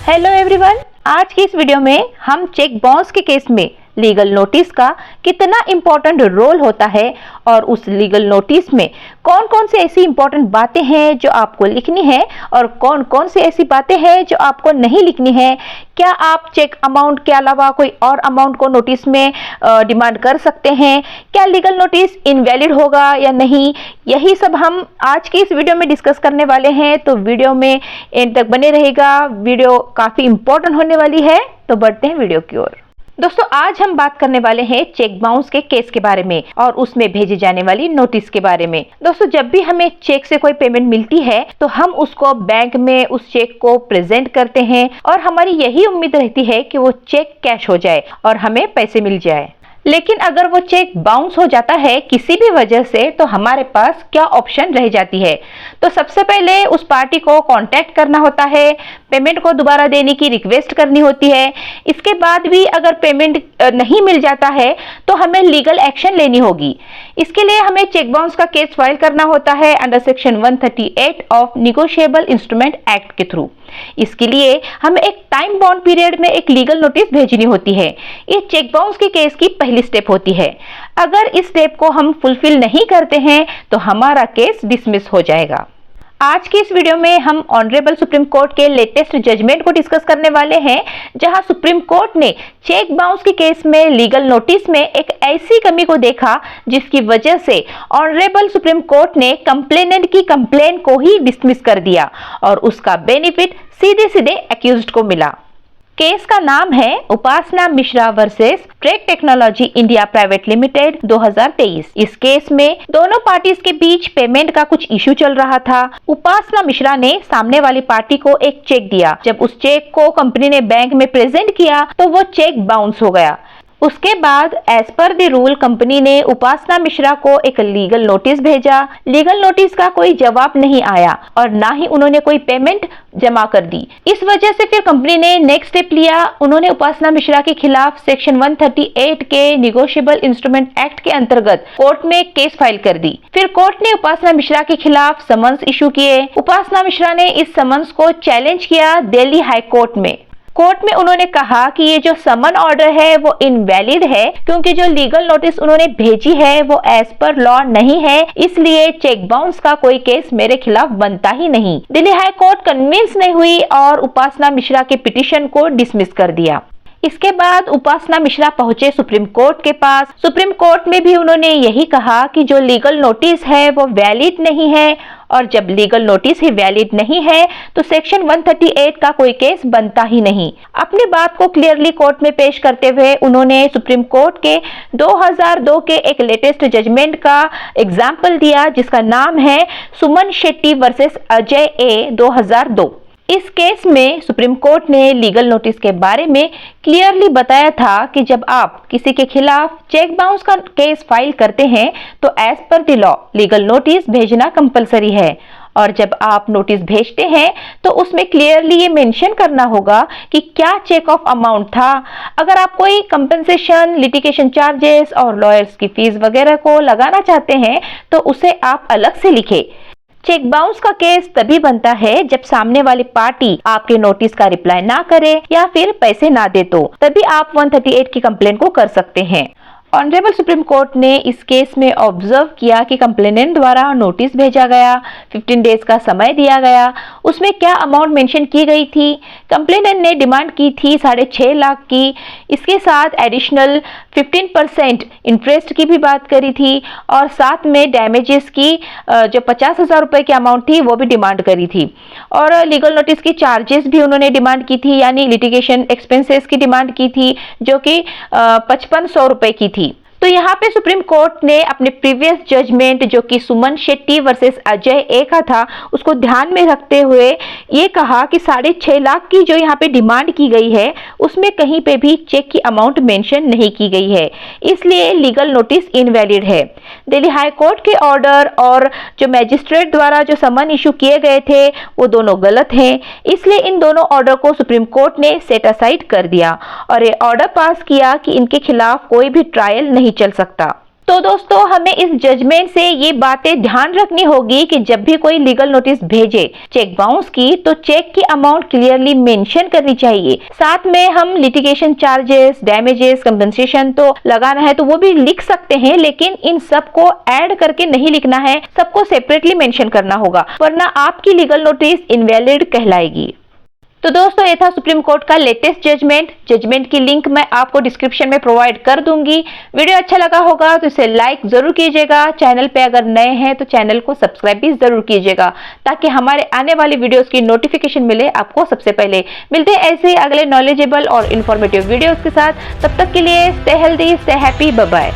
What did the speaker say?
Hello everyone, आज की इस वीडियो में हम चेक बाउंस के केस में लीगल नोटिस का कितना इम्पोर्टेंट रोल होता है और उस लीगल नोटिस में कौन कौन सी ऐसी इम्पोर्टेंट बातें हैं जो आपको लिखनी है और कौन कौन सी ऐसी बातें हैं जो आपको नहीं लिखनी है। क्या आप चेक अमाउंट के अलावा कोई और अमाउंट को नोटिस में डिमांड कर सकते हैं, क्या लीगल नोटिस इनवैलिड होगा या नहीं, यही सब हम आज की इस वीडियो में डिस्कस करने वाले हैं। तो वीडियो में एंड तक बने रहेगा, वीडियो काफ़ी इम्पोर्टेंट होने वाली है। तो बढ़ते हैं वीडियो की ओर। दोस्तों, आज हम बात करने वाले हैं चेक बाउंस के केस के बारे में और उसमें भेजी जाने वाली नोटिस के बारे में। दोस्तों, जब भी हमें चेक से कोई पेमेंट मिलती है तो हम उसको बैंक में उस चेक को प्रेजेंट करते हैं और हमारी यही उम्मीद रहती है कि वो चेक कैश हो जाए और हमें पैसे मिल जाए। लेकिन अगर वो चेक बाउंस हो जाता है किसी भी वजह से तो हमारे पास क्या ऑप्शन रह जाती है। तो सबसे पहले उस पार्टी को कांटेक्ट करना होता है, पेमेंट को दोबारा देने की रिक्वेस्ट करनी होती है। इसके बाद भी अगर पेमेंट नहीं मिल जाता है तो हमें लीगल एक्शन लेनी होगी। इसके लिए हमें चेक बाउंस का केस फाइल करना होता है under section 138 of negotiable instrument act के थ्रू। इसके लिए हमें एक टाइम बाउंड पीरियड में एक लीगल नोटिस भेजनी होती है। ये चेक बाउंस के केस की पहली स्टेप होती है। अगर इस स्टेप को हम फुलफिल नहीं करते हैं तो हमारा केस डिसमिस हो जाएगा। आज की इस वीडियो में हम ऑनरेबल सुप्रीम कोर्ट के लेटेस्ट जजमेंट को डिस्कस करने वाले हैं, जहां सुप्रीम कोर्ट ने चेक बाउंस के केस में लीगल नोटिस में एक ऐसी कमी को देखा जिसकी वजह से ऑनरेबल सुप्रीम कोर्ट ने कंप्लेनेंट की कंप्लेन को ही डिसमिस कर दिया और उसका बेनिफिट सीधे सीधे एक्यूज्ड को मिला। केस का नाम है Upasana Mishra versus Trek technology India private limited 2023। इस केस में दोनों पार्टीज के बीच पेमेंट का कुछ इश्यू चल रहा था। उपासना मिश्रा ने सामने वाली पार्टी को एक चेक दिया। जब उस चेक को कंपनी ने बैंक में प्रेजेंट किया तो वो चेक बाउंस हो गया। उसके बाद as per the rule company ने उपासना मिश्रा को एक लीगल नोटिस भेजा। लीगल नोटिस का कोई जवाब नहीं आया और ना ही उन्होंने कोई पेमेंट जमा कर दी। इस वजह से फिर कंपनी ने नेक्स्ट स्टेप लिया। उन्होंने उपासना मिश्रा के खिलाफ सेक्शन 138 के निगोशिएबल इंस्ट्रूमेंट एक्ट के अंतर्गत कोर्ट में केस फाइल कर दी। फिर कोर्ट ने उपासना मिश्रा के खिलाफ समन्स इशू किए। उपासना मिश्रा ने इस समन्स को चैलेंज किया दिल्ली हाई कोर्ट में। कोर्ट में उन्होंने कहा कि ये जो समन ऑर्डर है वो इनवैलिड है क्योंकि जो लीगल नोटिस उन्होंने भेजी है वो एज पर लॉ नहीं है, इसलिए चेक बाउंस का कोई केस मेरे खिलाफ बनता ही नहीं। दिल्ली हाई कोर्ट कन्विंस नहीं हुई और उपासना मिश्रा के पिटीशन को डिसमिस कर दिया। इसके बाद उपासना मिश्रा पहुंचे सुप्रीम कोर्ट के पास। सुप्रीम कोर्ट में भी उन्होंने यही कहा कि जो लीगल नोटिस है वो वैलिड नहीं है और जब लीगल नोटिस ही वैलिड नहीं है तो सेक्शन 138 का कोई केस बनता ही नहीं। अपनी बात को क्लियरली कोर्ट में पेश करते हुए उन्होंने सुप्रीम कोर्ट के 2002 के एक लेटेस्ट जजमेंट का एग्जाम्पल दिया जिसका नाम है सुमन शेट्टी वर्सेस अजय ए 2002। इस केस में सुप्रीम कोर्ट ने लीगल नोटिस के बारे में क्लियरली बताया था कि जब आप किसी के खिलाफ चेक बाउंस का केस फाइल करते हैं तो as per the law legal notice भेजना कंपलसरी है और जब आप नोटिस भेजते हैं तो उसमें क्लियरली ये मेंशन करना होगा कि क्या चेक ऑफ अमाउंट था। अगर आप कोई कंपनसेशन, लिटिगेशन चार्जेस और लॉयर्स की फीस वगैरह को लगाना चाहते हैं तो उसे आप अलग से लिखें। चेक बाउंस का केस तभी बनता है जब सामने वाली पार्टी आपके नोटिस का रिप्लाई ना करे या फिर पैसे ना दे, तो तभी आप 138 की कंप्लेन को कर सकते हैं। ऑनरेबल सुप्रीम कोर्ट ने इस केस में ऑब्जर्व किया कि कंप्लेनेंट द्वारा नोटिस भेजा गया, 15 डेज का समय दिया गया, उसमें क्या अमाउंट मेंशन की गई थी। कंप्लेनेंट ने डिमांड की थी 6.5 लाख की। इसके साथ एडिशनल 15% इंटरेस्ट की भी बात करी थी और साथ में डैमेजेस की जो 50,000 रुपए की अमाउंट थी वो भी डिमांड करी थी और लीगल नोटिस की चार्जेस भी उन्होंने डिमांड की थी, यानी लिटिगेशन एक्सपेंसेस की डिमांड की थी जो कि 5500 रुपए की थी। तो यहाँ पे सुप्रीम कोर्ट ने अपने प्रीवियस जजमेंट जो कि सुमन शेट्टी वर्सेस अजय ए का था उसको ध्यान में रखते हुए ये कहा कि 6.5 लाख की जो यहाँ पे डिमांड की गई है उसमें कहीं पे भी चेक की अमाउंट मेंशन नहीं की गई है, इसलिए लीगल नोटिस इनवैलिड है। दिल्ली हाई कोर्ट के ऑर्डर और जो मैजिस्ट्रेट द्वारा जो समन इशू किए गए थे वो दोनों गलत हैं, इसलिए इन दोनों ऑर्डर को सुप्रीम कोर्ट ने सेट असाइड कर दिया और ये ऑर्डर पास किया कि इनके खिलाफ कोई भी ट्रायल नहीं चल सकता। तो दोस्तों हमें इस जजमेंट से ये बातें ध्यान रखनी होगी कि जब भी कोई लीगल नोटिस भेजे चेक बाउंस की, तो चेक की अमाउंट क्लियरली मेंशन करनी चाहिए। साथ में हम लिटिगेशन चार्जेस, डैमेजेस, कंपनसेशन तो लगाना है तो वो भी लिख सकते हैं, लेकिन इन सब को ऐड करके नहीं लिखना है, सबको सेपरेटली मेंशन करना होगा, वरना आपकी लीगल नोटिस इनवैलिड कहलाएगी। तो दोस्तों ये था सुप्रीम कोर्ट का लेटेस्ट जजमेंट की लिंक मैं आपको डिस्क्रिप्शन में प्रोवाइड कर दूंगी। वीडियो अच्छा लगा होगा तो इसे लाइक जरूर कीजिएगा। चैनल पे अगर नए हैं तो चैनल को सब्सक्राइब भी जरूर कीजिएगा, ताकि हमारे आने वाली वीडियोस की नोटिफिकेशन मिले आपको सबसे पहले। मिलते हैं ऐसे अगले नॉलेजेबल और इन्फॉर्मेटिव वीडियोस के साथ। तब तक के लिए stay healthy, stay happy, bye bye.